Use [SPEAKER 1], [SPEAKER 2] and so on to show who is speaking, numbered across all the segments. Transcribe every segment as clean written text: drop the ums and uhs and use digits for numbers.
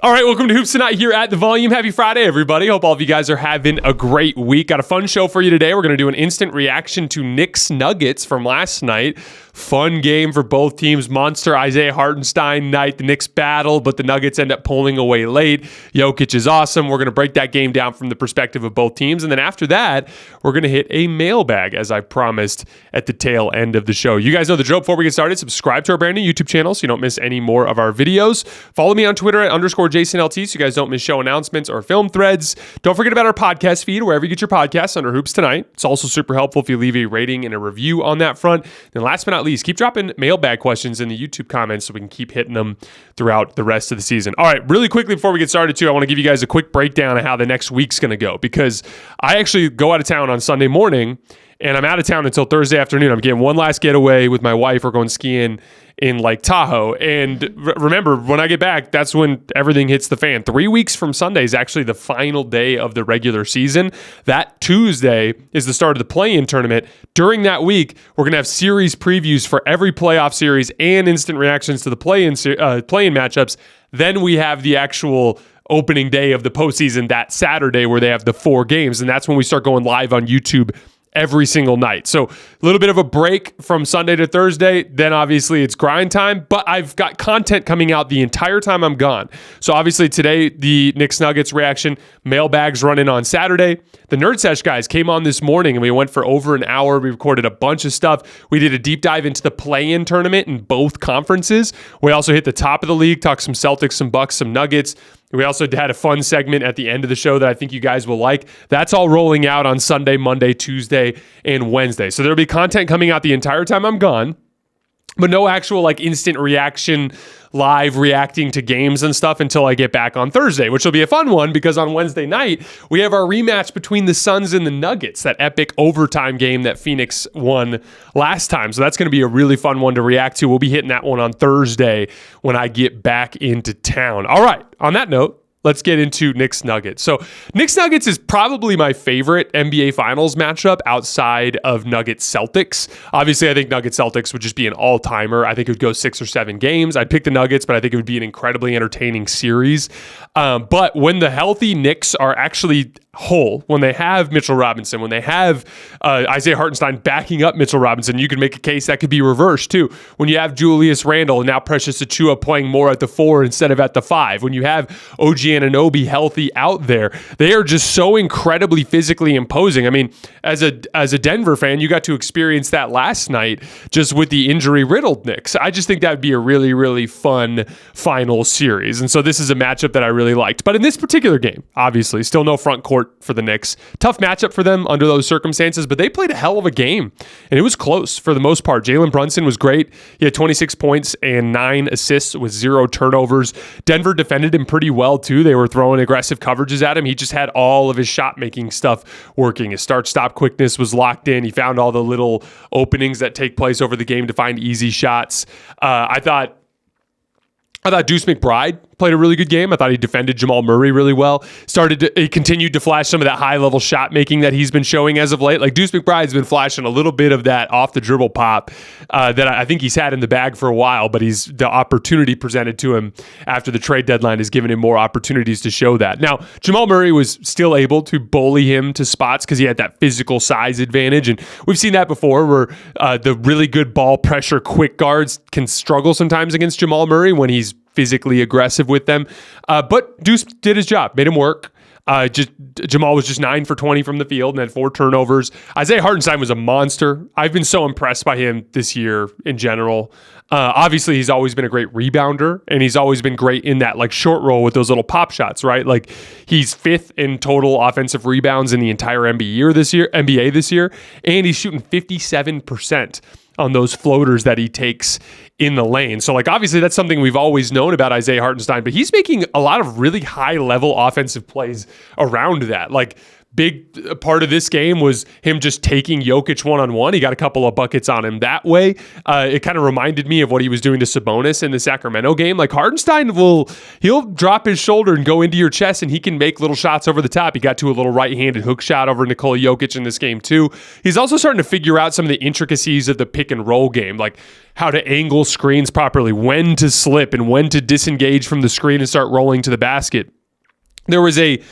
[SPEAKER 1] All right, welcome to Hoops Tonight here at The Volume. Happy Friday, everybody. Hope all of you guys are having a great week. Got a fun show for you today. We're going to do an instant reaction to Knicks-Nuggets from last night. Fun game for both teams. Monster Isaiah Hartenstein night. The Knicks battle, but the Nuggets end up pulling away late. Jokic is awesome. We're going to break that game down from the perspective of both teams. And then after that, we're going to hit a mailbag, as I promised at the tail end of the show. You guys know the drill. Before we get started, subscribe to our brand new YouTube channel so you don't miss any more of our videos. Follow me on Twitter at _JasonLT so you guys don't miss show announcements or film threads. Don't forget about our podcast feed, wherever you get your podcasts under Hoops Tonight. It's also super helpful if you leave a rating and a review on that front. And last but not least, keep dropping mailbag questions in the YouTube comments so we can keep hitting them throughout the rest of the season. All right, really quickly before we get started too, I want to give you guys a quick breakdown of how the next week's going to go, because I actually go out of town on Sunday morning and I'm out of town until Thursday afternoon. I'm getting one last getaway with my wife. We're going skiing in Lake Tahoe. And remember, when I get back, that's when everything hits the fan. 3 weeks from Sunday is actually the final day of the regular season. That Tuesday is the start of the play-in tournament. During that week, we're going to have series previews for every playoff series and instant reactions to the play-in matchups. Then we have the actual opening day of the postseason that Saturday where they have the 4 games. And that's when we start going live on YouTube every single night. So a little bit of a break from Sunday to Thursday. Then obviously it's grind time, but I've got content coming out the entire time I'm gone. So obviously today, the Knicks-Nuggets reaction, mailbags running on Saturday. The Nerd Sesh guys came on this morning and we went for over an hour. We recorded a bunch of stuff. We did a deep dive into the play-in tournament in both conferences. We also hit the top of the league, talked some Celtics, some Bucks, some Nuggets. We also had a fun segment at the end of the show that I think you guys will like. That's all rolling out on Sunday, Monday, Tuesday, and Wednesday. So there'll be content coming out the entire time I'm gone, but no actual like instant reaction, live reacting to games and stuff until I get back on Thursday, which will be a fun one because on Wednesday night, we have our rematch between the Suns and the Nuggets, that epic overtime game that Phoenix won last time. So that's going to be a really fun one to react to. We'll be hitting that one on Thursday when I get back into town. All right, on that note, let's get into Knicks-Nuggets. So Knicks-Nuggets is probably my favorite NBA Finals matchup outside of Nuggets-Celtics. Obviously, I think Nuggets-Celtics would just be an all-timer. I think it would go 6 or 7 games. I'd pick the Nuggets, but I think it would be an incredibly entertaining series. But when the healthy Knicks are actually whole, when they have Mitchell Robinson, when they have Isaiah Hartenstein backing up Mitchell Robinson, you can make a case that could be reversed too. When you have Julius Randle and now Precious Achiuwa playing more at the 4 instead of at the 5, when you have OG Anunoby healthy out there, they are just so incredibly physically imposing. I mean, as a Denver fan, you got to experience that last night just with the injury-riddled Knicks. I just think that would be a really, really fun final series. And so this is a matchup that I really liked. But in this particular game, obviously, still no front court for the Knicks. Tough matchup for them under those circumstances, but they played a hell of a game, and it was close for the most part. Jalen Brunson was great. He had 26 points and 9 assists with 0 turnovers. Denver defended him pretty well, too. They were throwing aggressive coverages at him. He just had all of his shot-making stuff working. His start-stop quickness was locked in. He found all the little openings that take place over the game to find easy shots. I thought Deuce McBride played a really good game. I thought he defended Jamal Murray really well. He continued to flash some of that high-level shot making that he's been showing as of late. Like Deuce McBride's been flashing a little bit of that off-the-dribble pop that I think he's had in the bag for a while, but the opportunity presented to him after the trade deadline has given him more opportunities to show that. Now, Jamal Murray was still able to bully him to spots because he had that physical size advantage, and we've seen that before where the really good ball pressure quick guards can struggle sometimes against Jamal Murray when he's physically aggressive with them. But Deuce did his job, made him work. Jamal was just 9 for 20 from the field and had 4 turnovers. Isaiah Hartenstein was a monster. I've been so impressed by him this year in general. Obviously, he's always been a great rebounder, and he's always been great in that like short roll with those little pop shots, right? Like he's 5th in total offensive rebounds in the entire NBA this year, and he's shooting 57% on those floaters that he takes in the lane. So like obviously that's something we've always known about Isaiah Hartenstein, but he's making a lot of really high level offensive plays around that. Like big part of this game was him just taking Jokic one-on-one. He got a couple of buckets on him that way. It kind of reminded me of what he was doing to Sabonis in the Sacramento game. Like Hartenstein he'll drop his shoulder and go into your chest, and he can make little shots over the top. He got to a little right-handed hook shot over Nikola Jokic in this game too. He's also starting to figure out some of the intricacies of the pick and roll game, like how to angle screens properly, when to slip and when to disengage from the screen and start rolling to the basket. There was a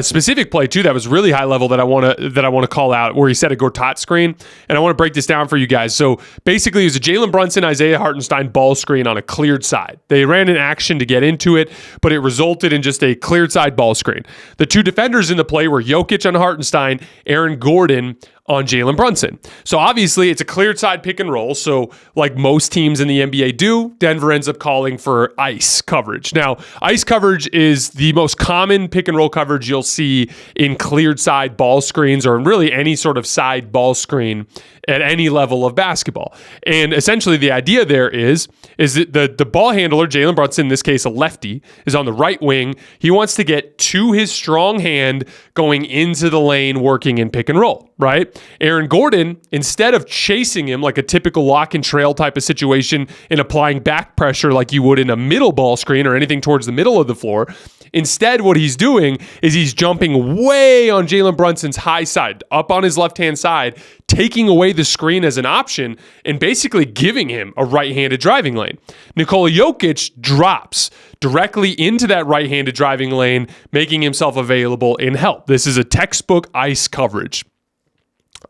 [SPEAKER 1] specific play too that was really high level that I want to call out, where he set a Gortat screen, and I want to break this down for you guys. So basically, it was a Jalen Brunson, Isaiah Hartenstein ball screen on a cleared side. They ran an action to get into it, but it resulted in just a cleared side ball screen. The two defenders in the play were Jokic on Hartenstein, Aaron Gordon on Jalen Brunson. So obviously it's a cleared side pick and roll. So like most teams in the NBA do, Denver ends up calling for ice coverage. Now, ice coverage is the most common pick and roll coverage you'll see in cleared side ball screens, or in really any sort of side ball screen at any level of basketball. And essentially the idea there is that the ball handler, Jalen Brunson, in this case a lefty, is on the right wing. He wants to get to his strong hand going into the lane, working in pick and roll, right? Aaron Gordon, instead of chasing him like a typical lock and trail type of situation and applying back pressure like you would in a middle ball screen or anything towards the middle of the floor, instead what he's doing is he's jumping way on Jalen Brunson's high side, up on his left-hand side, taking away the screen as an option and basically giving him a right-handed driving lane. Nikola Jokic drops directly into that right-handed driving lane, making himself available in help. This is a textbook ice coverage.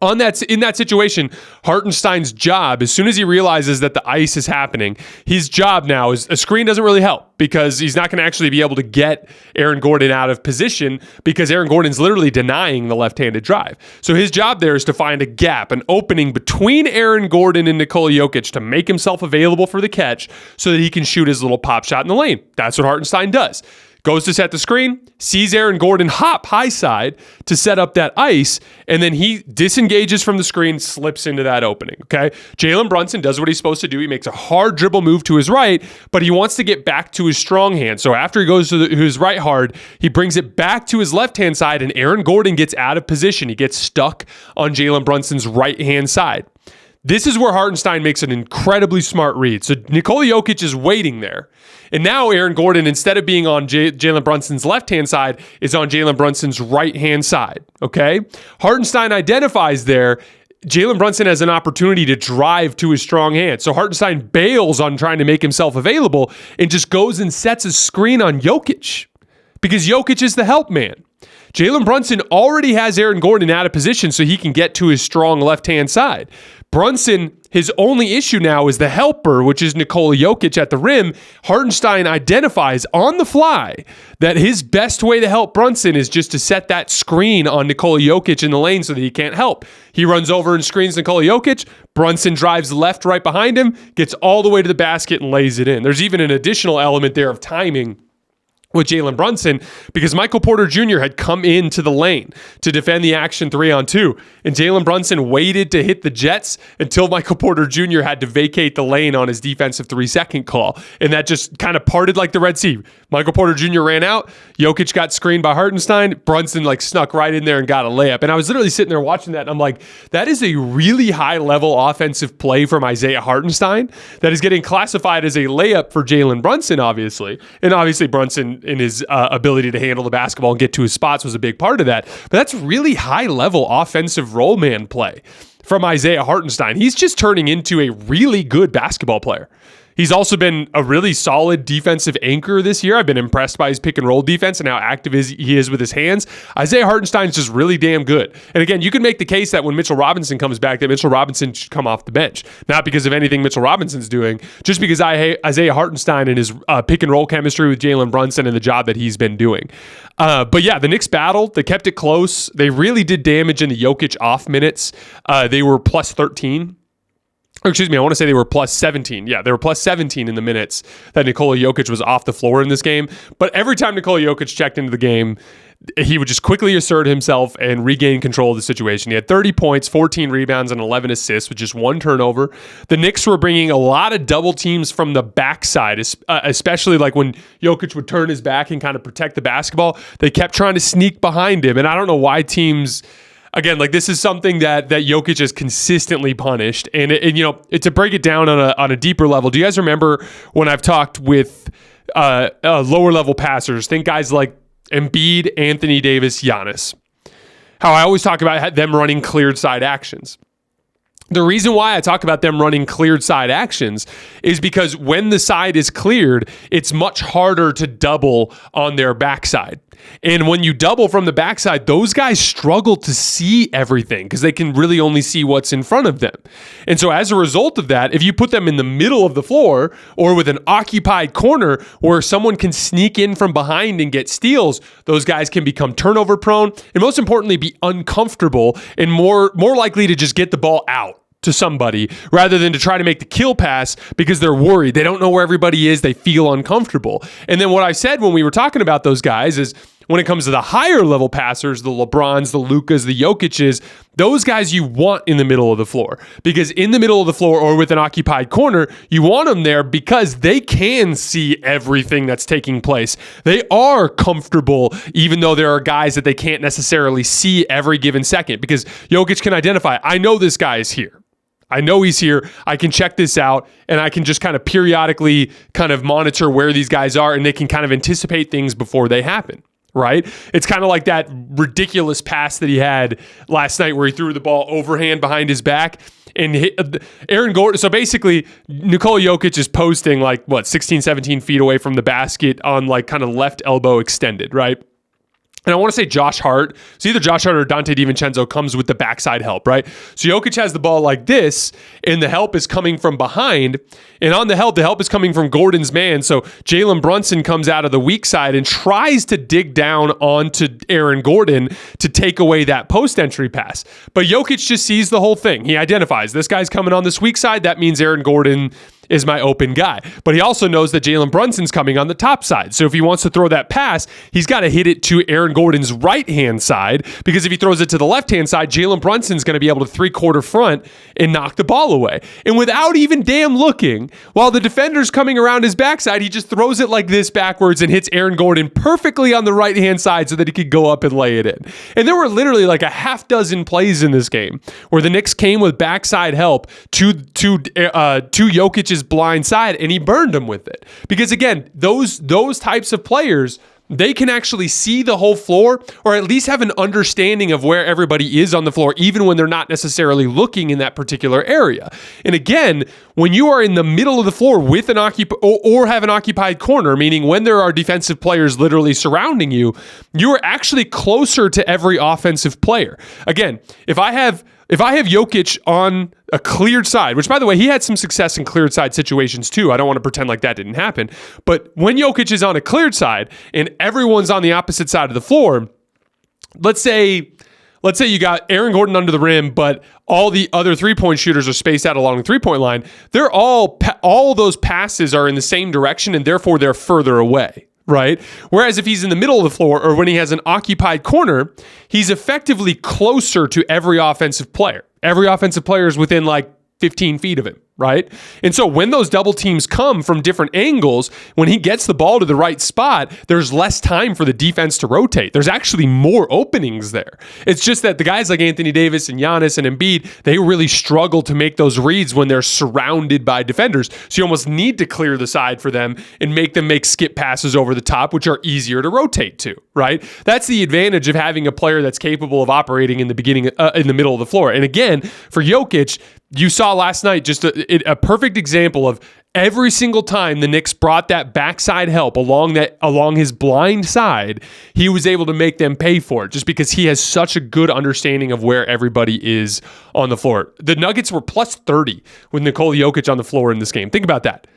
[SPEAKER 1] In that situation, Hartenstein's job, as soon as he realizes that the ice is happening, his job now is a screen doesn't really help, because he's not going to actually be able to get Aaron Gordon out of position, because Aaron Gordon's literally denying the left-handed drive. So his job there is to find a gap, an opening between Aaron Gordon and Nikola Jokic to make himself available for the catch so that he can shoot his little pop shot in the lane. That's what Hartenstein does. Goes to set the screen, sees Aaron Gordon hop high side to set up that ice, and then he disengages from the screen, slips into that opening, okay? Jalen Brunson does what he's supposed to do. He makes a hard dribble move to his right, but he wants to get back to his strong hand. So after he goes to his right hard, he brings it back to his left-hand side, and Aaron Gordon gets out of position. He gets stuck on Jalen Brunson's right-hand side. This is where Hartenstein makes an incredibly smart read. So Nikola Jokic is waiting there. And now Aaron Gordon, instead of being on Jalen Brunson's left-hand side, is on Jalen Brunson's right-hand side, okay? Hartenstein identifies there. Jalen Brunson has an opportunity to drive to his strong hand. So Hartenstein bails on trying to make himself available and just goes and sets a screen on Jokic, because Jokic is the help man. Jalen Brunson already has Aaron Gordon out of position so he can get to his strong left-hand side. Brunson, his only issue now is the helper, which is Nikola Jokic at the rim. Hartenstein identifies on the fly that his best way to help Brunson is just to set that screen on Nikola Jokic in the lane so that he can't help. He runs over and screens Nikola Jokic. Brunson drives left right behind him, gets all the way to the basket and lays it in. There's even an additional element there of timing with Jalen Brunson, because Michael Porter Jr. had come into the lane to defend the action 3-on-2, and Jalen Brunson waited to hit the Jets until Michael Porter Jr. had to vacate the lane on his defensive 3-second call, and that just kind of parted like the Red Sea. Michael Porter Jr. ran out, Jokic got screened by Hartenstein, Brunson snuck right in there and got a layup, and I was literally sitting there watching that, and I'm like, that is a really high-level offensive play from Isaiah Hartenstein that is getting classified as a layup for Jalen Brunson, obviously, and obviously Brunson in his ability to handle the basketball and get to his spots was a big part of that. But that's really high-level offensive role man play from Isaiah Hartenstein. He's just turning into a really good basketball player. He's also been a really solid defensive anchor this year. I've been impressed by his pick and roll defense and how active he is with his hands. Isaiah Hartenstein's just really damn good. And again, you can make the case that when Mitchell Robinson comes back, that Mitchell Robinson should come off the bench. Not because of anything Mitchell Robinson's doing, just because Isaiah Hartenstein and his pick and roll chemistry with Jalen Brunson and the job that he's been doing. But yeah, the Knicks battled. They kept it close. They really did damage in the Jokic off minutes. They were plus 13. Or excuse me, I want to say they were plus 17. Yeah, they were plus 17 in the minutes that Nikola Jokic was off the floor in this game. But every time Nikola Jokic checked into the game, he would just quickly assert himself and regain control of the situation. He had 30 points, 14 rebounds, and 11 assists with just one turnover. The Knicks were bringing a lot of double teams from the backside, especially like when Jokic would turn his back and kind of protect the basketball. They kept trying to sneak behind him, and I don't know why teams... Again, like this is something that Jokic has consistently punished, and to break it down on a deeper level. Do you guys remember when I've talked with lower level passers? Think guys like Embiid, Anthony Davis, Giannis. How I always talk about them running cleared side actions. The reason why I talk about them running cleared side actions is because when the side is cleared, it's much harder to double on their backside. And when you double from the backside, those guys struggle to see everything because they can really only see what's in front of them. And so as a result of that, if you put them in the middle of the floor or with an occupied corner where someone can sneak in from behind and get steals, those guys can become turnover prone and most importantly be uncomfortable and more likely to just get the ball out to somebody rather than to try to make the kill pass because they're worried. They don't know where everybody is. They feel uncomfortable. And then what I said when we were talking about those guys is when it comes to the higher level passers, the LeBrons, the Lukas, the Jokic's, those guys you want in the middle of the floor because in the middle of the floor or with an occupied corner, you want them there because they can see everything that's taking place. They are comfortable even though there are guys that they can't necessarily see every given second because Jokic can identify, I know this guy is here. I know he's here. I can check this out and I can just kind of periodically kind of monitor where these guys are and they can kind of anticipate things before they happen, right? It's kind of like that ridiculous pass that he had last night where he threw the ball overhand behind his back and hit Aaron Gordon. So basically, Nikola Jokic is posting 16, 17 feet away from the basket on kind of left elbow extended, right? And I want to say Josh Hart. So either Josh Hart or Dante DiVincenzo comes with the backside help, right? So Jokic has the ball like this, and the help is coming from behind. And on the help is coming from Gordon's man. So Jalen Brunson comes out of the weak side and tries to dig down onto Aaron Gordon to take away that post entry pass. But Jokic just sees the whole thing. He identifies this guy's coming on this weak side. That means Aaron Gordon is my open guy. But he also knows that Jalen Brunson's coming on the top side. So if he wants to throw that pass, he's got to hit it to Aaron Gordon's right-hand side because if he throws it to the left-hand side, Jalen Brunson's going to be able to three-quarter front and knock the ball away. And without even damn looking, while the defender's coming around his backside, he just throws it like this backwards and hits Aaron Gordon perfectly on the right-hand side so that he could go up and lay it in. And there were literally like a half dozen plays in this game where the Knicks came with backside help to Jokic's blind side, and he burned him with it. Because again, those types of players, they can actually see the whole floor or at least have an understanding of where everybody is on the floor, even when they're not necessarily looking in that particular area. And again, when you are in the middle of the floor with an or have an occupied corner, meaning when there are defensive players literally surrounding you, you are actually closer to every offensive player. Again, if I have Jokic on a cleared side, which by the way, he had some success in cleared side situations too. I don't want to pretend like that didn't happen. But when Jokic is on a cleared side and everyone's on the opposite side of the floor, let's say you got Aaron Gordon under the rim, but all the other three-point shooters are spaced out along the three-point line. They're all those passes are in the same direction and therefore they're further away. Right? Whereas if he's in the middle of the floor or when he has an occupied corner, he's effectively closer to every offensive player. Every offensive player is within 15 feet of him, right? And so when those double teams come from different angles, when he gets the ball to the right spot, there's less time for the defense to rotate. There's actually more openings there. It's just that the guys like Anthony Davis and Giannis and Embiid, they really struggle to make those reads when they're surrounded by defenders. So you almost need to clear the side for them and make them make skip passes over the top, which are easier to rotate to, right? That's the advantage of having a player that's capable of operating in the middle of the floor. And again, for Jokic, you saw last night just a perfect example of every single time the Knicks brought that backside help along his blind side, he was able to make them pay for it just because he has such a good understanding of where everybody is on the floor. The Nuggets were plus 30 with Nikola Jokic on the floor in this game. Think about that.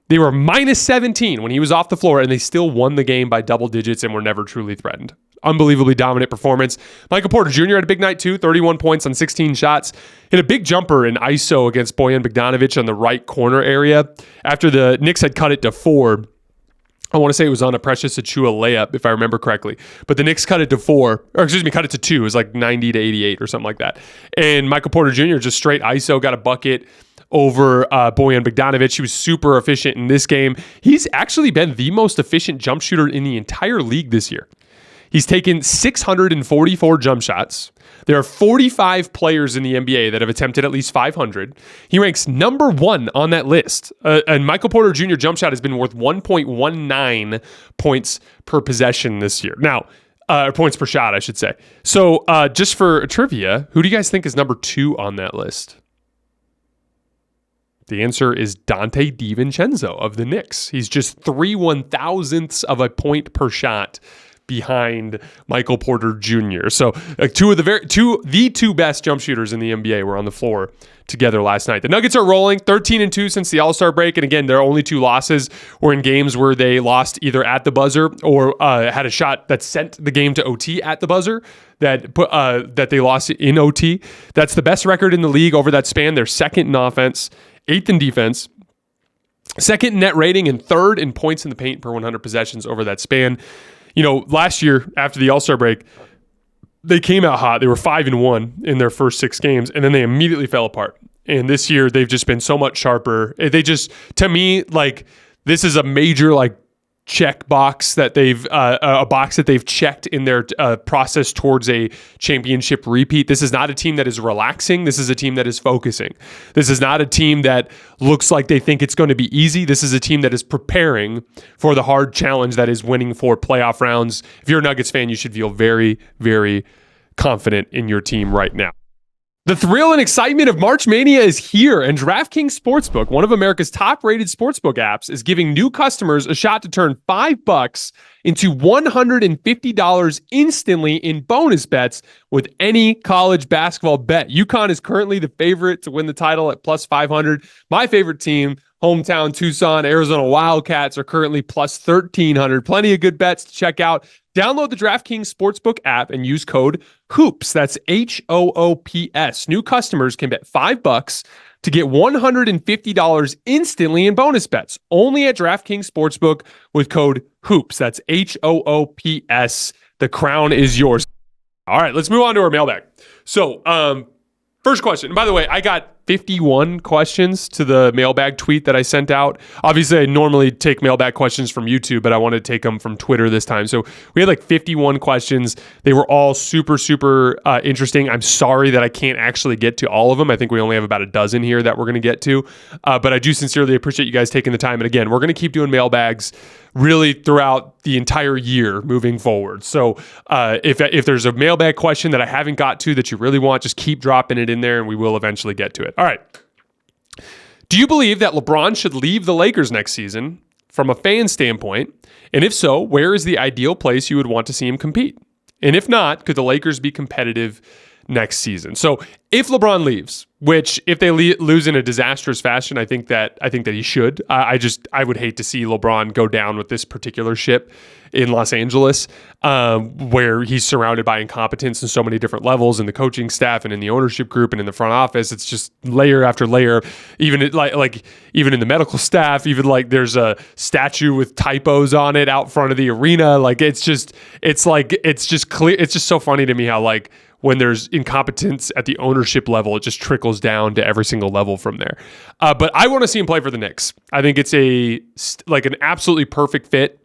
[SPEAKER 1] They were minus 17 when he was off the floor, and they still won the game by double digits and were never truly threatened. Unbelievably dominant performance. Michael Porter Jr. had a big night too, 31 points on 16 shots. Hit a big jumper in ISO against Bojan Bogdanovic on the right corner area after the Knicks had cut it to 4. I want to say it was on a Precious Achiuwa layup, if I remember correctly. But the Knicks cut it to 4, or excuse me, cut it to 2. It was like 90 to 88 or something like that. And Michael Porter Jr. just straight ISO, got a bucket over Bojan Bogdanovic. He was super efficient in this game. He's actually been the most efficient jump shooter in the entire league this year. He's taken 644 jump shots. There are 45 players in the NBA that have attempted at least 500. He ranks number 1 on that list. And Michael Porter Jr. jump shot has been worth 1.19 points per possession this year. Now, points per shot, I should say. So just for trivia, who do you guys think is number 2 on that list? The answer is Dante DiVincenzo of the Knicks. He's just 3/1000ths of a point per shot behind Michael Porter Jr. So the two best jump shooters in the NBA were on the floor together last night. The Nuggets are rolling 13-2 since the All-Star break. And again, their only 2 losses were in games where they lost either at the buzzer or had a shot that sent the game to OT at the buzzer that they lost in OT. That's the best record in the league over that span. They're second in offense, 8th in defense, second in net rating, and 3rd in points in the paint per 100 possessions over that span. You know, last year after the All-Star break, they came out hot. They were 5-1 in their first 6 games, and then they immediately fell apart. And this year, they've just been so much sharper. They just, to me, like, this is a major, like, check box that a box that they've checked in their process towards a championship repeat. This is not a team that is relaxing. This is a team that is focusing. This is not a team that looks like they think it's going to be easy. This is a team that is preparing for the hard challenge that is winning 4 playoff rounds. If you're a Nuggets fan, you should feel very, very confident in your team right now. The thrill and excitement of March Mania is here, and DraftKings Sportsbook, one of America's top-rated sportsbook apps, is giving new customers a shot to turn $5 into $150 instantly in bonus bets with any college basketball bet. UConn is currently the favorite to win the title at plus 500. My favorite team, hometown Tucson, Arizona Wildcats, are currently plus 1,300. Plenty of good bets to check out. Download the DraftKings Sportsbook app and use code HOOPS. That's HOOPS. New customers can bet $5 to get $150 instantly in bonus bets. Only at DraftKings Sportsbook with code HOOPS. That's HOOPS. The crown is yours. All right, let's move on to our mailbag. So, first question. And by the way, I got 51 questions to the mailbag tweet that I sent out. Obviously, I normally take mailbag questions from YouTube, but I wanted to take them from Twitter this time. So we had like 51 questions. They were all super, super interesting. I'm sorry that I can't actually get to all of them. I think we only have about a dozen here that we're going to get to. But I do sincerely appreciate you guys taking the time. And again, we're going to keep doing mailbags really throughout the entire year moving forward. So if there's a mailbag question that I haven't got to that you really want, just keep dropping it in there and we will eventually get to it. All right. Do you believe that LeBron should leave the Lakers next season from a fan standpoint? And if so, where is the ideal place you would want to see him compete? And if not, could the Lakers be competitive next season? So if LeBron leaves, which if they lose in a disastrous fashion, I think that he should. I would hate to see LeBron go down with this particular ship in Los Angeles, where he's surrounded by incompetence in so many different levels in the coaching staff and in the ownership group and in the front office. It's just layer after layer. Even even in the medical staff, even like there's a statue with typos on it out front of the arena. Like it's just clear. It's just so funny to me how like when there's incompetence at the ownership level, it just trickles down to every single level from there. But I want to see him play for the Knicks. I think it's an absolutely perfect fit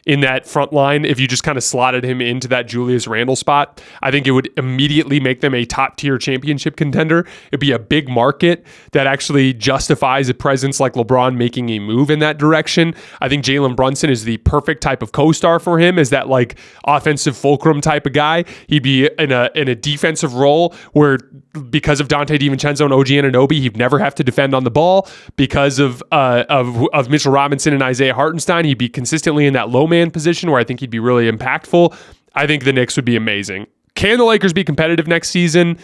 [SPEAKER 1] in that front line. If you just kind of slotted him into that Julius Randle spot, I think it would immediately make them a top tier championship contender. It'd be a big market that actually justifies a presence like LeBron making a move in that direction. I think Jalen Brunson is the perfect type of co-star for him, is that like offensive fulcrum type of guy. He'd be in a defensive role where because of Dante DiVincenzo and OG Anunoby, he'd never have to defend on the ball. Because of Mitchell Robinson and Isaiah Hartenstein, he'd be consistently in that low man position where I think he'd be really impactful. I think the Knicks would be amazing. Can the Lakers be competitive next season?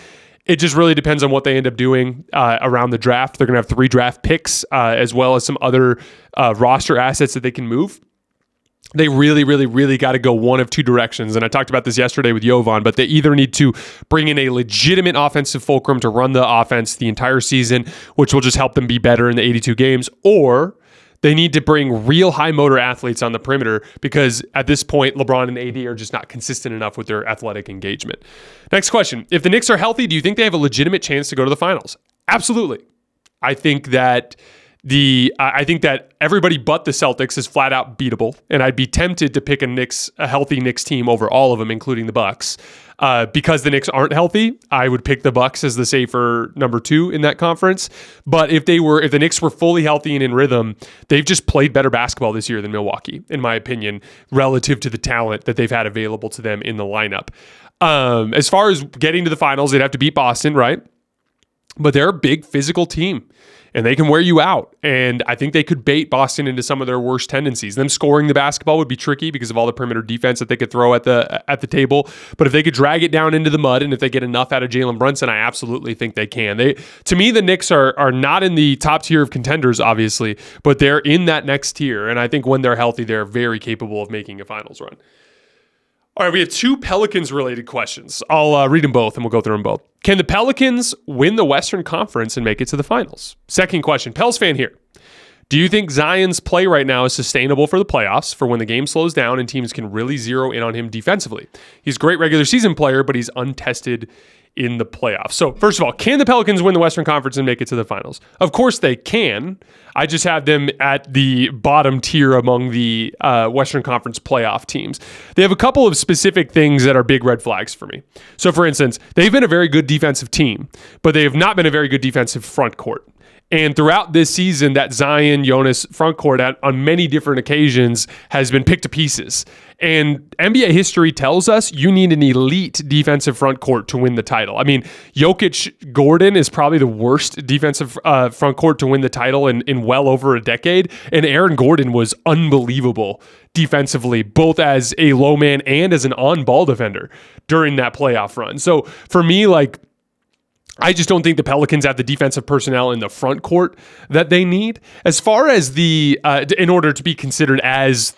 [SPEAKER 1] It just really depends on what they end up doing around the draft. They're going to have 3 draft picks as well as some other roster assets that they can move. They really, really, really got to go one of 2 directions. And I talked about this yesterday with Jovan, but they either need to bring in a legitimate offensive fulcrum to run the offense the entire season, which will just help them be better in the 82 games, or They need to bring real high motor athletes on the perimeter because at this point, LeBron and AD are just not consistent enough with their athletic engagement. Next question. If the Knicks are healthy, do you think they have a legitimate chance to go to the finals? Absolutely. I think that everybody but the Celtics is flat out beatable, and I'd be tempted to pick a healthy Knicks team over all of them, including the Bucks. Because the Knicks aren't healthy, I would pick the Bucks as the safer number 2 in that conference. But if the Knicks were fully healthy and in rhythm, they've just played better basketball this year than Milwaukee, in my opinion, relative to the talent that they've had available to them in the lineup. As far as getting to the finals, they'd have to beat Boston, right? But they're a big physical team, and they can wear you out. And I think they could bait Boston into some of their worst tendencies. Them scoring the basketball would be tricky because of all the perimeter defense that they could throw at the table. But if they could drag it down into the mud, and if they get enough out of Jalen Brunson, I absolutely think they can. To me, the Knicks are not in the top tier of contenders, obviously, but they're in that next tier. And I think when they're healthy, they're very capable of making a finals run. All right, we have 2 Pelicans-related questions. I'll read them both, and we'll go through them both. Can the Pelicans win the Western Conference and make it to the finals? Second question, Pels fan here. Do you think Zion's play right now is sustainable for the playoffs, for when the game slows down and teams can really zero in on him defensively? He's a great regular season player, but he's untested in the playoffs. So first of all, can the Pelicans win the Western Conference and make it to the finals? Of course they can. I just have them at the bottom tier among the Western Conference playoff teams. They have a couple of specific things that are big red flags for me. So for instance, they've been a very good defensive team, but they have not been a very good defensive front court. And throughout this season, that Zion-Jonas front court on many different occasions has been picked to pieces. And NBA history tells us you need an elite defensive front court to win the title. I mean, Jokic-Gordon is probably the worst defensive front court to win the title in well over a decade. And Aaron Gordon was unbelievable defensively, both as a low man and as an on-ball defender during that playoff run. So for me, I just don't think the Pelicans have the defensive personnel in the front court that they need. As far as in order to be considered as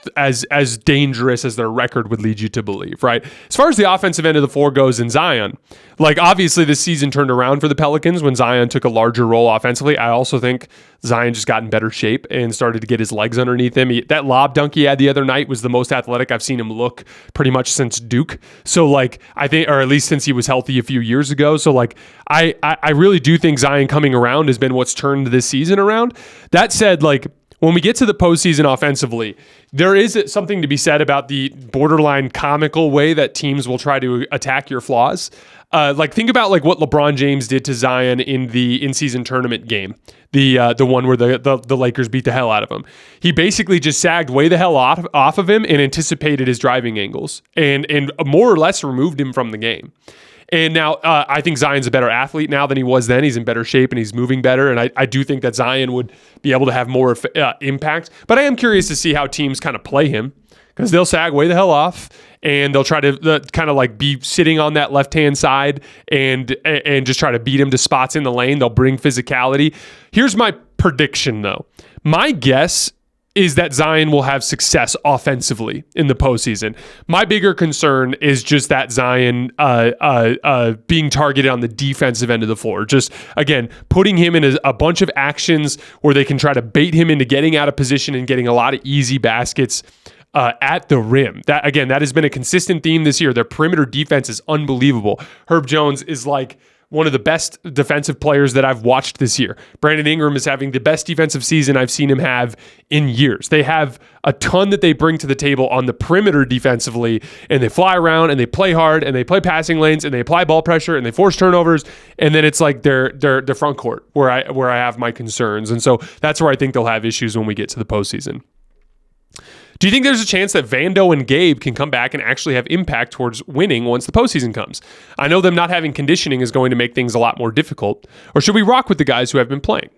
[SPEAKER 1] dangerous as their record would lead you to believe, right? As far as the offensive end of the floor goes in Zion, obviously this season turned around for the Pelicans when Zion took a larger role offensively. I also think Zion just got in better shape and started to get his legs underneath him. That lob dunk he had the other night was the most athletic I've seen him look pretty much since Duke. So I think, or at least since he was healthy a few years ago. So I really do think Zion coming around has been what's turned this season around. That said, when we get to the postseason offensively, there is something to be said about the borderline comical way that teams will try to attack your flaws. Think about what LeBron James did to Zion in the in-season tournament game, the one where the Lakers beat the hell out of him. He basically just sagged way the hell off of him and anticipated his driving angles and more or less removed him from the game. And now I think Zion's a better athlete now than he was then. He's in better shape and he's moving better. And I do think that Zion would be able to have more impact. But I am curious to see how teams kind of play him, because they'll sag way the hell off and they'll try to be sitting on that left-hand side and just try to beat him to spots in the lane. They'll bring physicality. Here's my prediction, though. My guess is that Zion will have success offensively in the postseason. My bigger concern is just that Zion being targeted on the defensive end of the floor. Just, again, putting him in a bunch of actions where they can try to bait him into getting out of position and getting a lot of easy baskets at the rim. That has been a consistent theme this year. Their perimeter defense is unbelievable. Herb Jones is one of the best defensive players that I've watched this year. Brandon Ingram is having the best defensive season I've seen him have in years. They have a ton that they bring to the table on the perimeter defensively, and they fly around and they play hard and they play passing lanes and they apply ball pressure and they force turnovers. And then it's their front court where I have my concerns. And so that's where I think they'll have issues when we get to the postseason. Do you think there's a chance that Vando and Gabe can come back and actually have impact towards winning once the postseason comes? I know them not having conditioning is going to make things a lot more difficult. Or should we rock with the guys who have been playing?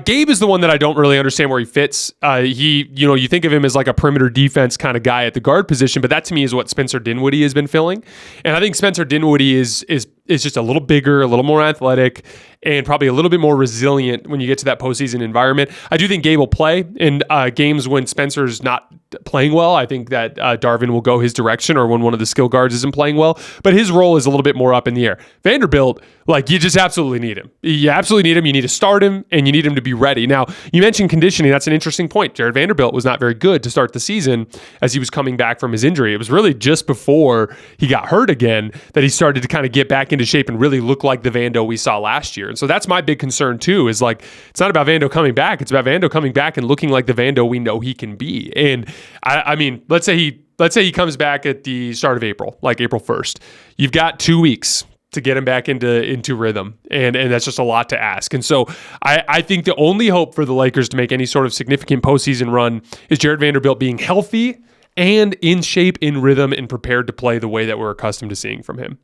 [SPEAKER 1] Gabe is the one that I don't really understand where he fits. You think of him as a perimeter defense kind of guy at the guard position, but that to me is what Spencer Dinwiddie has been filling. And I think Spencer Dinwiddie is is just a little bigger, a little more athletic, and probably a little bit more resilient when you get to that postseason environment. I do think Gabe will play in games when Spencer's not playing well. I think that Darvin will go his direction, or when one of the skill guards isn't playing well. But his role is a little bit more up in the air. Vanderbilt, like, you just absolutely need him. You absolutely need him. You need to start him, and you need him to be ready. Now, you mentioned conditioning. That's an interesting point. Jared Vanderbilt was not very good to start the season as he was coming back from his injury. It was really just before he got hurt again that he started to kind of get back into shape and really look like the Vando we saw last year. And so that's my big concern too, is like, it's not about Vando coming back. It's about Vando coming back and looking like the Vando we know he can be. And I mean, let's say he comes back at the start of April, like April 1st. You've got 2 weeks to get him back into rhythm. And that's just a lot to ask. And so I think the only hope for the Lakers to make any sort of significant postseason run is Jared Vanderbilt being healthy and in shape, in rhythm, and prepared to play the way that we're accustomed to seeing from him.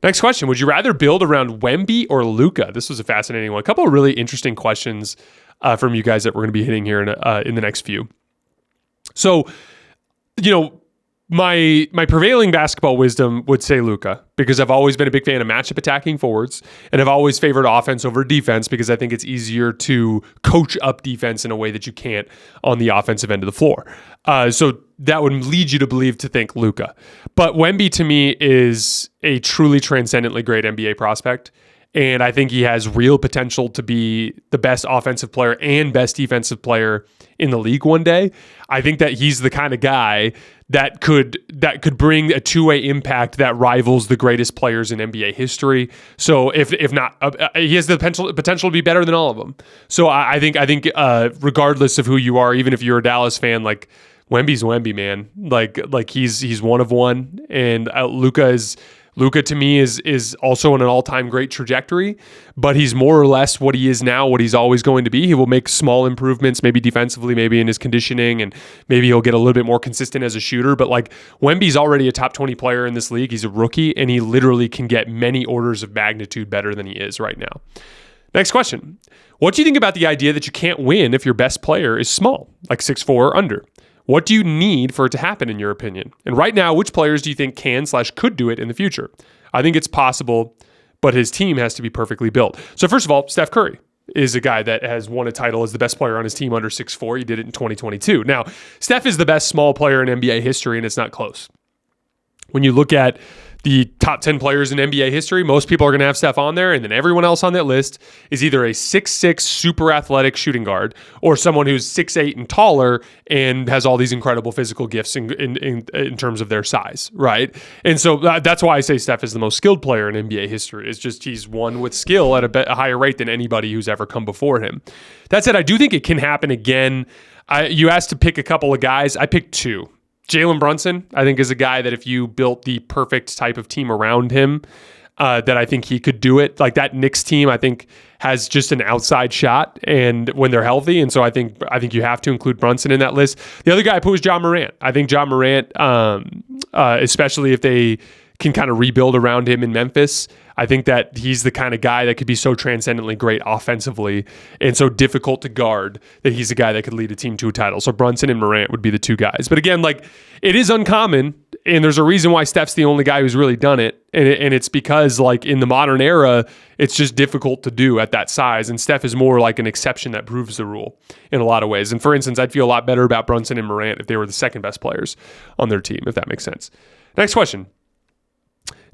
[SPEAKER 1] Next question. Would you rather build around Wemby or Luka? This was a fascinating one. A couple of really interesting questions from you guys that we're going to be hitting here in the next few. So, my prevailing basketball wisdom would say Luka, because I've always been a big fan of matchup attacking forwards, and I've always favored offense over defense because I think it's easier to coach up defense in a way that you can't on the offensive end of the floor. So that would lead you to think Luka. But Wemby to me is a truly transcendently great NBA prospect. And I think he has real potential to be the best offensive player and best defensive player in the league one day. I think that he's the kind of guy that could bring a two-way impact that rivals the greatest players in NBA history. So if not, he has the potential to be better than all of them. So I think regardless of who you are, even if you're a Dallas fan, like, Wemby's Wemby, man. Like he's one of one, and Luka to me is also on an all-time great trajectory, but he's more or less what he is now, what he's always going to be. He will make small improvements, maybe defensively, maybe in his conditioning, and maybe he'll get a little bit more consistent as a shooter. But like, Wemby's already a top 20 player in this league. He's a rookie, and he literally can get many orders of magnitude better than he is right now. Next question. What do you think about the idea that you can't win if your best player is small, like 6'4" or under? What do you need for it to happen, in your opinion? And right now, which players do you think can/could do it in the future? I think it's possible, but his team has to be perfectly built. So first of all, Steph Curry is a guy that has won a title as the best player on his team under 6'4". He did it in 2022. Now, Steph is the best small player in NBA history, and it's not close. When you look at the top 10 players in NBA history, most people are going to have Steph on there, and then everyone else on that list is either a 6'6" super athletic shooting guard or someone who's 6'8" and taller and has all these incredible physical gifts in terms of their size, right? And so that's why I say Steph is the most skilled player in NBA history. It's just he's won with skill at a higher rate than anybody who's ever come before him. That said, I do think it can happen again. You asked to pick a couple of guys. I picked two. Jalen Brunson, I think, is a guy that if you built the perfect type of team around him, that I think he could do it. Like, that Knicks team, I think, has just an outside shot, and when they're healthy, and so I think you have to include Brunson in that list. The other guy I put was John Morant. I think John Morant, especially if they can kind of rebuild around him in Memphis, I think that he's the kind of guy that could be so transcendently great offensively and so difficult to guard that he's a guy that could lead a team to a title. So Brunson and Morant would be the two guys. But again, like, it is uncommon, and there's a reason why Steph's the only guy who's really done it. And it's because, like, in the modern era, it's just difficult to do at that size. And Steph is more like an exception that proves the rule in a lot of ways. And for instance, I'd feel a lot better about Brunson and Morant if they were the second best players on their team, if that makes sense. Next question.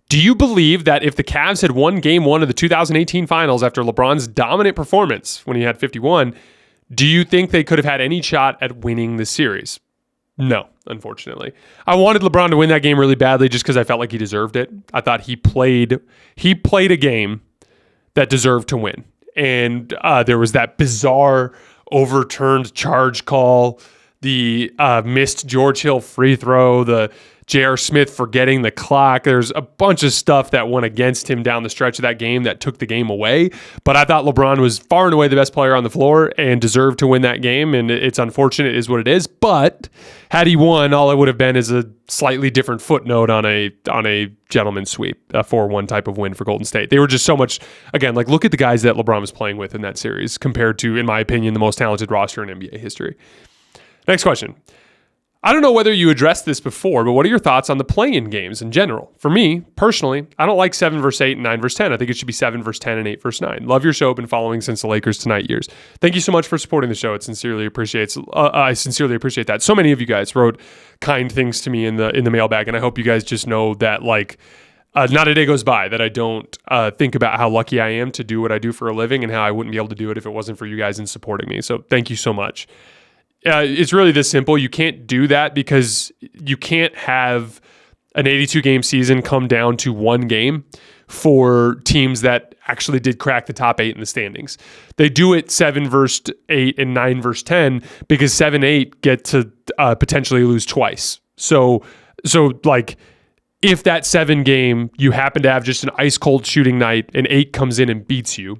[SPEAKER 1] Do you believe that if the Cavs had won Game 1 of the 2018 Finals after LeBron's dominant performance when he had 51, do you think they could have had any shot at winning the series? No, unfortunately. I wanted LeBron to win that game really badly just because I felt like he deserved it. I thought he played a game that deserved to win. And there was that bizarre overturned charge call, the missed George Hill free throw, the J.R. Smith forgetting the clock. There's a bunch of stuff that went against him down the stretch of that game that took the game away. But I thought LeBron was far and away the best player on the floor and deserved to win that game. And it's unfortunate, it is what it is. But had he won, all it would have been is a slightly different footnote on a gentleman's sweep, a 4-1 type of win for Golden State. They were just so much, again, like, look at the guys that LeBron was playing with in that series compared to, in my opinion, the most talented roster in NBA history. Next question. I don't know whether you addressed this before, but what are your thoughts on the play-in games in general? For me, personally, I don't like 7 versus 8 and 9 versus 10. I think it should be 7 versus 10 and 8 versus 9. Love your show. Been following since the Lakers Tonight years. Thank you so much for supporting the show. I sincerely appreciate that. So many of you guys wrote kind things to me in the mailbag, and I hope you guys just know that not a day goes by that I don't think about how lucky I am to do what I do for a living and how I wouldn't be able to do it if it wasn't for you guys in supporting me. So thank you so much. It's really this simple. You can't do that because you can't have an 82-game season come down to one game for teams that actually did crack the top 8 in the standings. They do it 7 versus 8 and 9 versus 10 because 7-8 get to potentially lose twice. So if that 7 game, you happen to have just an ice cold shooting night and 8 comes in and beats you,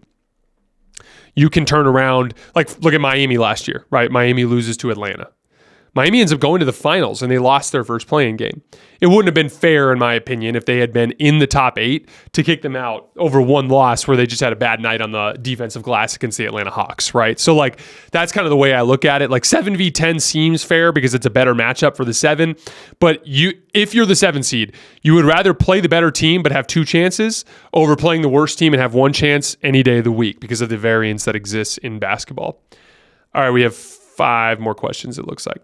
[SPEAKER 1] you can turn around, look at Miami last year, right? Miami loses to Atlanta. Miami ends up going to the finals and they lost their first play-in game. It wouldn't have been fair, in my opinion, if they had been in the top 8 to kick them out over one loss where they just had a bad night on the defensive glass against the Atlanta Hawks, right? So that's kind of the way I look at it. 7v10 seems fair because it's a better matchup for the 7. But if you're the 7 seed, you would rather play the better team but have 2 chances over playing the worst team and have 1 chance any day of the week because of the variance that exists in basketball. All right, we have 5 more questions, it looks like.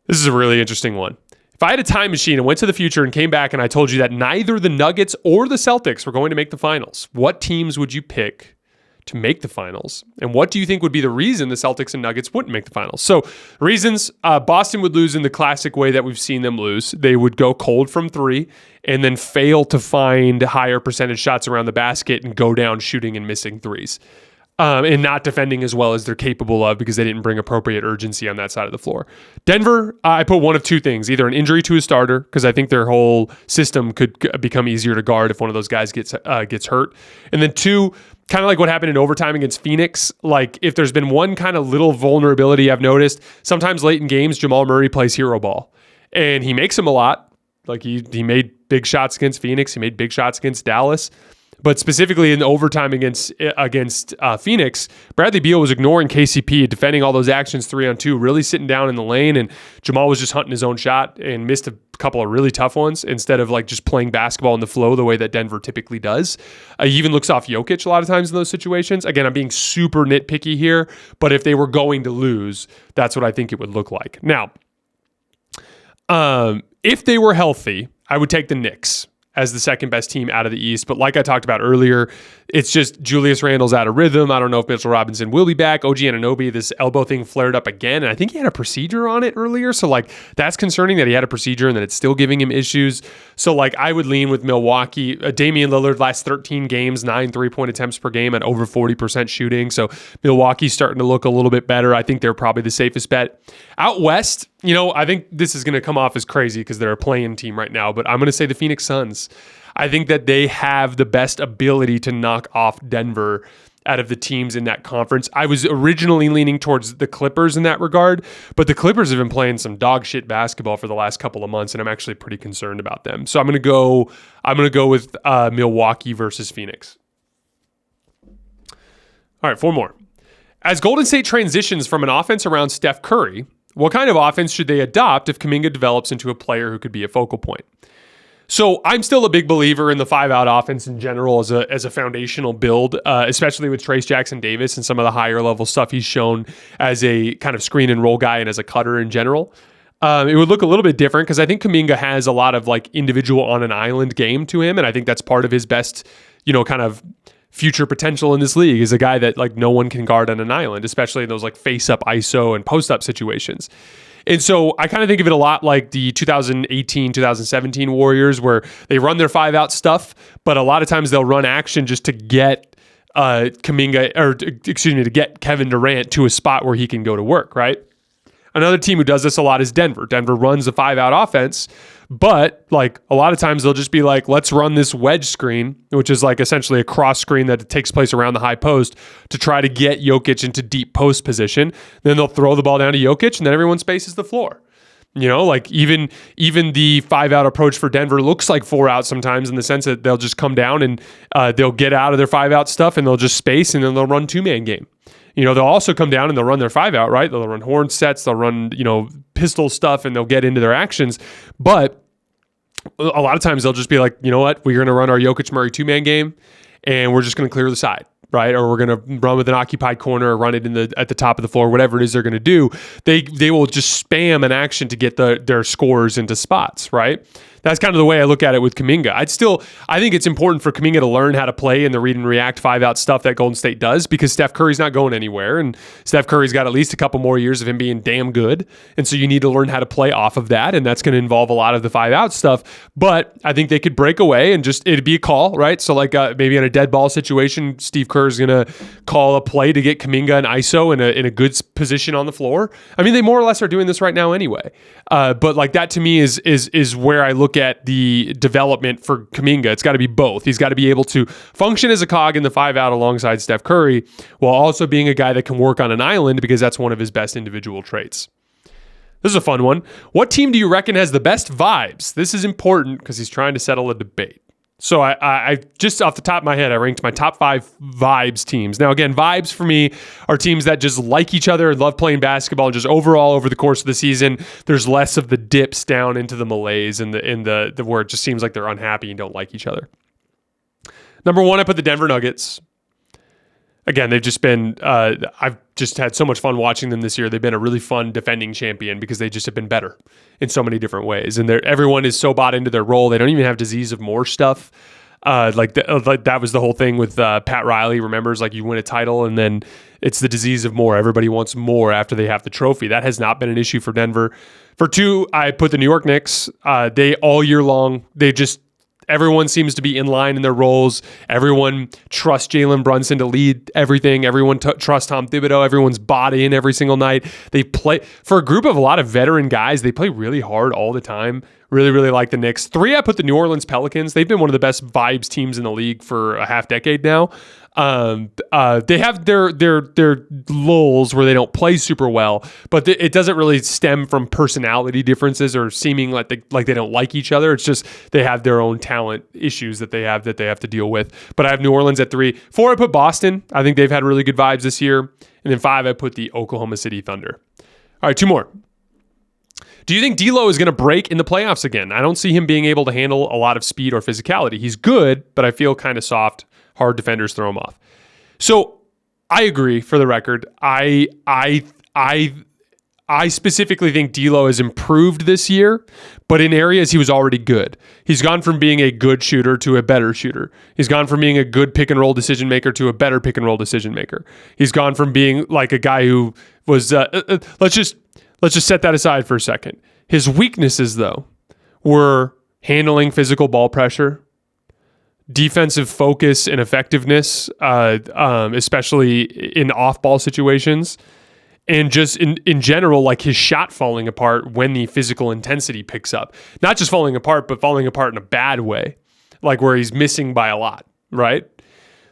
[SPEAKER 1] This is a really interesting one. If I had a time machine and went to the future and came back and I told you that neither the Nuggets or the Celtics were going to make the finals, what teams would you pick to make the finals? And what do you think would be the reason the Celtics and Nuggets wouldn't make the finals? So reasons, Boston would lose in the classic way that we've seen them lose. They would go cold from 3 and then fail to find higher percentage shots around the basket and go down shooting and missing threes. And not defending as well as they're capable of because they didn't bring appropriate urgency on that side of the floor. Denver, I put one of 2 things, either an injury to a starter, because I think their whole system could become easier to guard if one of those guys gets hurt. And then 2, kind of like what happened in overtime against Phoenix. If there's been one kind of little vulnerability I've noticed, sometimes late in games, Jamal Murray plays hero ball. And he makes them a lot. He made big shots against Phoenix. He made big shots against Dallas. But specifically in the overtime against Phoenix, Bradley Beal was ignoring KCP, defending all those actions 3-on-2, really sitting down in the lane, and Jamal was just hunting his own shot and missed a couple of really tough ones instead of just playing basketball in the flow the way that Denver typically does. He even looks off Jokic a lot of times in those situations. Again, I'm being super nitpicky here, but if they were going to lose, that's what I think it would look like. Now, if they were healthy, I would take the Knicks as the second best team out of the East. But like I talked about earlier, it's just Julius Randle's out of rhythm. I don't know if Mitchell Robinson will be back. OG Anunoby, this elbow thing flared up again. And I think he had a procedure on it earlier. So that's concerning that he had a procedure and that it's still giving him issues. So I would lean with Milwaukee. Damian Lillard last 13 games, 9 3-point attempts per game at over 40% shooting. So Milwaukee's starting to look a little bit better. I think they're probably the safest bet. Out West, I think this is going to come off as crazy because they're a play-in team right now, but I'm going to say the Phoenix Suns. I think that they have the best ability to knock off Denver out of the teams in that conference. I was originally leaning towards the Clippers in that regard, but the Clippers have been playing some dog shit basketball for the last couple of months, and I'm actually pretty concerned about them. So I'm going to go with Milwaukee versus Phoenix. All right, 4 more. As Golden State transitions from an offense around Steph Curry, what kind of offense should they adopt if Kuminga develops into a player who could be a focal point? So I'm still a big believer in the 5-out offense in general as a foundational build, especially with Trayce Jackson-Davis and some of the higher level stuff he's shown as a kind of screen and roll guy and as a cutter in general. It would look a little bit different because I think Kuminga has a lot of individual on an island game to him, and I think that's part of his best, kind of future potential in this league is a guy that no one can guard on an island, especially in those face-up ISO and post-up situations. And so I kind of think of it a lot like the 2018, 2017 Warriors where they run their 5-out stuff, but a lot of times they'll run action just to get to get Kevin Durant to a spot where he can go to work, right? Another team who does this a lot is Denver. Denver runs a 5-out offense, but a lot of times they'll just be let's run this wedge screen, which is essentially a cross screen that takes place around the high post to try to get Jokic into deep post position. Then they'll throw the ball down to Jokic and then everyone spaces the floor. Even the 5-out approach for Denver looks like 4-out sometimes in the sense that they'll just come down and they'll get out of their 5-out stuff and they'll just space and then they'll run 2-man game. They'll also come down and they'll run their 5-out, right? They'll run horn sets, they'll run, pistol stuff, and they'll get into their actions. But a lot of times they'll just be like, you know what? We're going to run our Jokic Murray 2-man game, and we're just going to clear the side, right? Or we're going to run with an occupied corner or run it at the top of the floor, whatever it is they're going to do. They will just spam an action to get their scores into spots, right? That's kind of the way I look at it with Kuminga. I think it's important for Kuminga to learn how to play in the read and react 5-out stuff that Golden State does, because Steph Curry's not going anywhere, and Steph Curry's got at least a couple more years of him being damn good. And so you need to learn how to play off of that, and that's going to involve a lot of the 5-out stuff. But I think they could break away and it'd be a call, right? So like maybe in a dead ball situation, Steve Kerr's going to call a play to get Kuminga and ISO in a good position on the floor. I mean, they more or less are doing this right now anyway. But like that to me is where I look at the development for Kuminga. It's got to be both. He's got to be able to function as a cog in the 5-out alongside Steph Curry, while also being a guy that can work on an island, because that's one of his best individual traits. This is a fun one. What team do you reckon has the best vibes? This is important because he's trying to settle a debate. So I just off the top of my head, I ranked my top 5 vibes teams. Now, again, vibes for me are teams that just like each other and love playing basketball, and just overall over the course of the season, there's less of the dips down into the malaise and the where it just seems like they're unhappy and don't like each other. Number 1, I put the Denver Nuggets. Again, they've just been, I've just had so much fun watching them this year. They've been a really fun defending champion because they just have been better in so many different ways. And everyone is so bought into their role. They don't even have disease of more stuff. Like that was the whole thing with Pat Riley. Remembers, like, you win a title and then it's the disease of more. Everybody wants more after they have the trophy. That has not been an issue for Denver. For 2, I put the New York Knicks. They all year long, everyone seems to be in line in their roles. Everyone trusts Jalen Brunson to lead everything. Everyone trusts Tom Thibodeau. Everyone's bought in every single night. They play, for a group of a lot of veteran guys, they play really hard all the time. Really, really like the Knicks. 3, I put the New Orleans Pelicans. They've been one of the best vibes teams in the league for a half decade now. They have their lulls where they don't play super well, but it doesn't really stem from personality differences or seeming like they don't like each other. It's just they have their own talent issues that they have to deal with. But I have New Orleans at 3. 4, I put Boston. I think they've had really good vibes this year. And then 5, I put the Oklahoma City Thunder. All right, 2 more. Do you think D'Lo is going to break in the playoffs again? I don't see him being able to handle a lot of speed or physicality. He's good, but I feel kind of soft. Hard defenders throw him off. So I agree, for the record. I specifically think D'Lo has improved this year, but in areas he was already good. He's gone from being a good shooter to a better shooter. He's gone from being a good pick and roll decision maker to a better pick and roll decision maker. He's gone from being like a guy who was let's just set that aside for a second. His weaknesses, though, were handling physical ball pressure, defensive focus and effectiveness, especially in off-ball situations, and just in general, like his shot falling apart when the physical intensity picks up. Not just falling apart, but falling apart in a bad way, like where he's missing by a lot, right?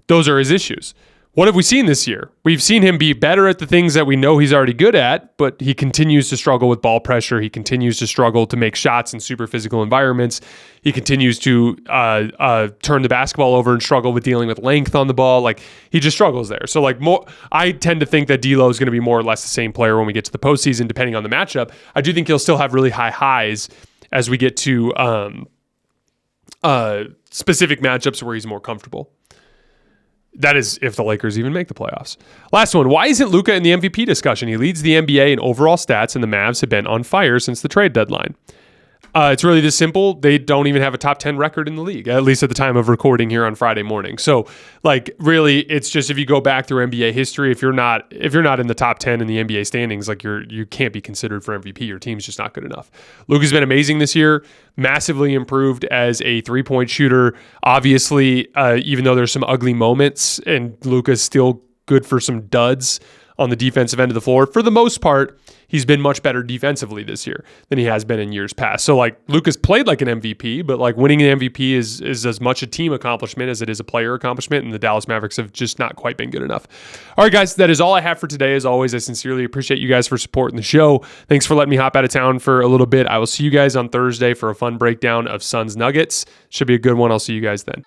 [SPEAKER 1] Those are his issues. What have we seen this year? We've seen him be better at the things that we know he's already good at, but he continues to struggle with ball pressure. He continues to struggle to make shots in super physical environments. He continues to turn the basketball over and struggle with dealing with length on the ball. Like, he just struggles there. So, like, I tend to think that D'Lo is going to be more or less the same player when we get to the postseason, depending on the matchup. I do think he'll still have really high highs as we get to specific matchups where he's more comfortable. That is if the Lakers even make the playoffs. Last one. Why isn't Luka in the MVP discussion? He leads the NBA in overall stats, and the Mavs have been on fire since the trade deadline. It's really this simple. They don't even have a top 10 record in the league, at least at the time of recording here on Friday morning. So, like, really, it's just if you go back through NBA history, if you're not in the top 10 in the NBA standings, like, you can't be considered for MVP. Your team's just not good enough. Luka's been amazing this year, massively improved as a three-point shooter. Obviously, even though there's some ugly moments, and Luka's still good for some duds on the defensive end of the floor, for the most part, he's been much better defensively this year than he has been in years past. So, like, Luka's played like an MVP, but, like, winning an MVP is as much a team accomplishment as it is a player accomplishment, and the Dallas Mavericks have just not quite been good enough. All right, guys, that is all I have for today. As always, I sincerely appreciate you guys for supporting the show. Thanks for letting me hop out of town for a little bit. I will see you guys on Thursday for a fun breakdown of Suns Nuggets. Should be a good one. I'll see you guys then.